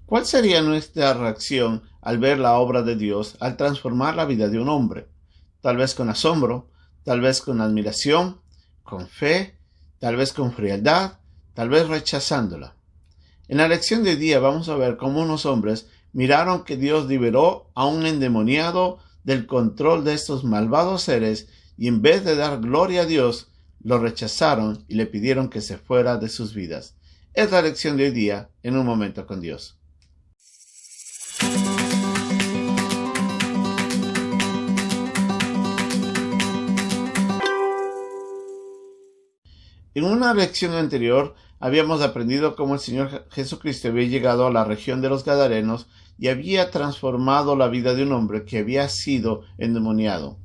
¿Cuál sería nuestra reacción al ver la obra de Dios al transformar la vida de un hombre? Tal vez con asombro, tal vez con admiración, con fe, tal vez con frialdad, tal vez rechazándola. En la lección de hoy día vamos a ver cómo unos hombres miraron que Dios liberó a un endemoniado del control de estos malvados seres y en vez de dar gloria a Dios, lo rechazaron y le pidieron que se fuera de sus vidas. Es la lección de hoy día en un momento con Dios. En una lección anterior habíamos aprendido cómo el Señor Jesucristo había llegado a la región de los Gadarenos y había transformado la vida de un hombre que había sido endemoniado.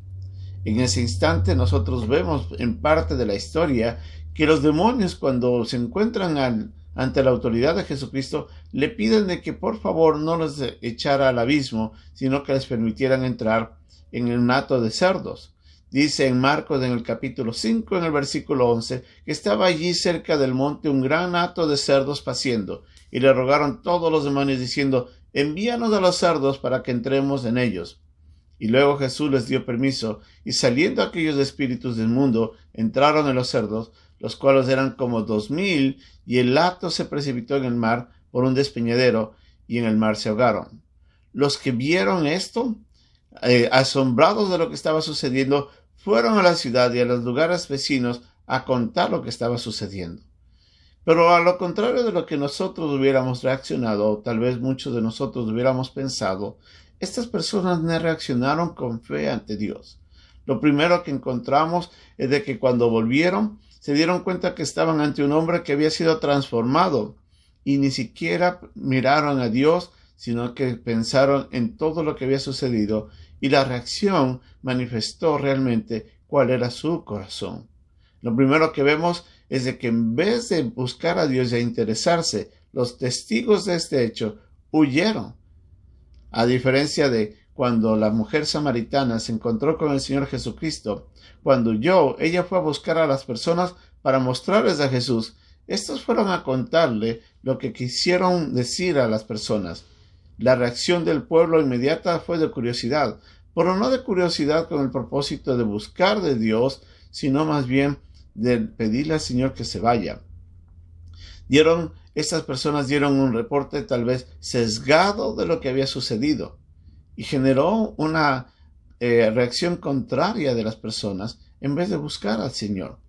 En ese instante nosotros vemos en parte de la historia que los demonios, cuando se encuentran ante la autoridad de Jesucristo, le piden de que por favor no los echara al abismo, sino que les permitieran entrar en el hato de cerdos. Dice en Marcos, en el capítulo 5, en el versículo 11, que estaba allí cerca del monte un gran hato de cerdos paciendo, y le rogaron todos los demonios diciendo: envíanos a los cerdos para que entremos en ellos. Y luego Jesús les dio permiso, y saliendo aquellos espíritus del mundo, entraron en los cerdos, los cuales eran como 2000, y el hato se precipitó en el mar por un despeñadero, y en el mar se ahogaron. Los que vieron esto, asombrados de lo que estaba sucediendo, fueron a la ciudad y a los lugares vecinos a contar lo que estaba sucediendo. Pero a lo contrario de lo que nosotros hubiéramos reaccionado, o tal vez muchos de nosotros hubiéramos pensado, estas personas no reaccionaron con fe ante Dios. Lo primero que encontramos es de que cuando volvieron, se dieron cuenta que estaban ante un hombre que había sido transformado y ni siquiera miraron a Dios, sino que pensaron en todo lo que había sucedido, y la reacción manifestó realmente cuál era su corazón. Lo primero que vemos es de que en vez de buscar a Dios y a interesarse, los testigos de este hecho huyeron. A diferencia de cuando la mujer samaritana se encontró con el Señor Jesucristo, cuando huyó, ella fue a buscar a las personas para mostrarles a Jesús. Estos fueron a contarle lo que quisieron decir a las personas. La reacción del pueblo inmediata fue de curiosidad, pero no de curiosidad con el propósito de buscar de Dios, sino más bien de pedirle al Señor que se vaya. Estas personas dieron un reporte tal vez sesgado de lo que había sucedido y generó una reacción contraria de las personas en vez de buscar al Señor.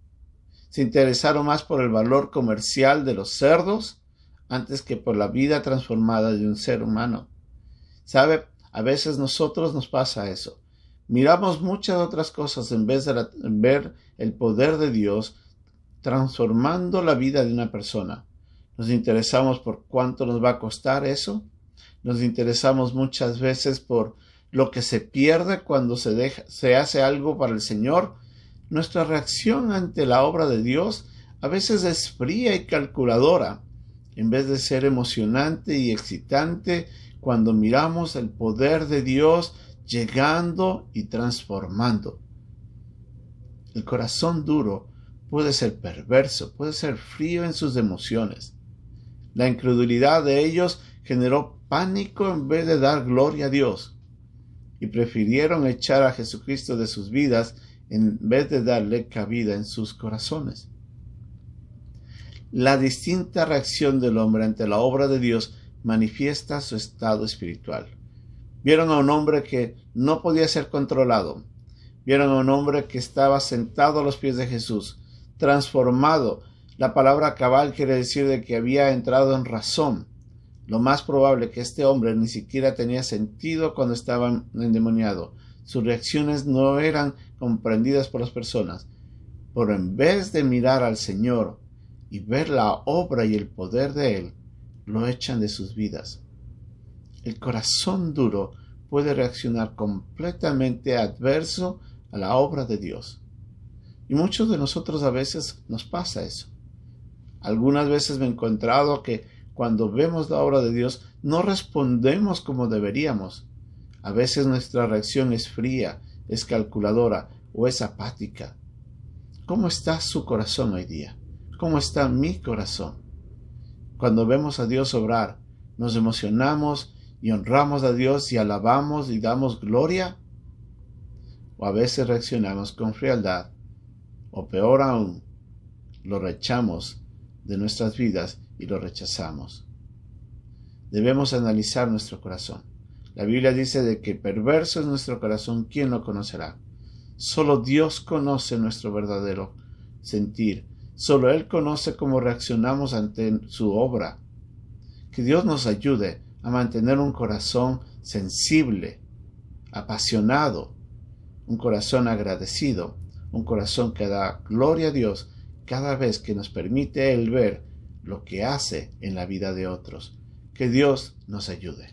Se interesaron más por el valor comercial de los cerdos antes que por la vida transformada de un ser humano. ¿Sabe? A veces nosotros nos pasa eso. Miramos muchas otras cosas en vez de ver el poder de Dios transformando la vida de una persona. Nos interesamos por cuánto nos va a costar eso. Nos interesamos muchas veces por lo que se pierde cuando se hace algo para el Señor. Nuestra reacción ante la obra de Dios a veces es fría y calculadora, en vez de ser emocionante y excitante cuando miramos el poder de Dios llegando y transformando. El corazón duro puede ser perverso, puede ser frío en sus emociones. La incredulidad de ellos generó pánico en vez de dar gloria a Dios, y prefirieron echar a Jesucristo de sus vidas en vez de darle cabida en sus corazones. La distinta reacción del hombre ante la obra de Dios manifiesta su estado espiritual. Vieron a un hombre que no podía ser controlado. Vieron a un hombre que estaba sentado a los pies de Jesús, transformado. La palabra cabal quiere decir de que había entrado en razón. Lo más probable que este hombre ni siquiera tenía sentido cuando estaba endemoniado. Sus reacciones no eran comprendidas por las personas. Pero en vez de mirar al Señor y ver la obra y el poder de Él, lo echan de sus vidas. El corazón duro puede reaccionar completamente adverso a la obra de Dios. Y muchos de nosotros a veces nos pasa eso. Algunas veces me he encontrado que cuando vemos la obra de Dios no respondemos como deberíamos. A veces nuestra reacción es fría, es calculadora o es apática. ¿Cómo está su corazón hoy día? ¿Cómo está mi corazón? Cuando vemos a Dios obrar, nos emocionamos y honramos a Dios y alabamos y damos gloria, o a veces reaccionamos con frialdad, o peor aún, lo rechazamos de nuestras vidas y lo rechazamos. Debemos analizar nuestro corazón. La Biblia dice de que perverso es nuestro corazón, ¿quién lo conocerá? Solo Dios conoce nuestro verdadero sentir. Solo Él conoce cómo reaccionamos ante su obra. Que Dios nos ayude a mantener un corazón sensible, apasionado, un corazón agradecido, un corazón que da gloria a Dios cada vez que nos permite Él ver lo que hace en la vida de otros. Que Dios nos ayude.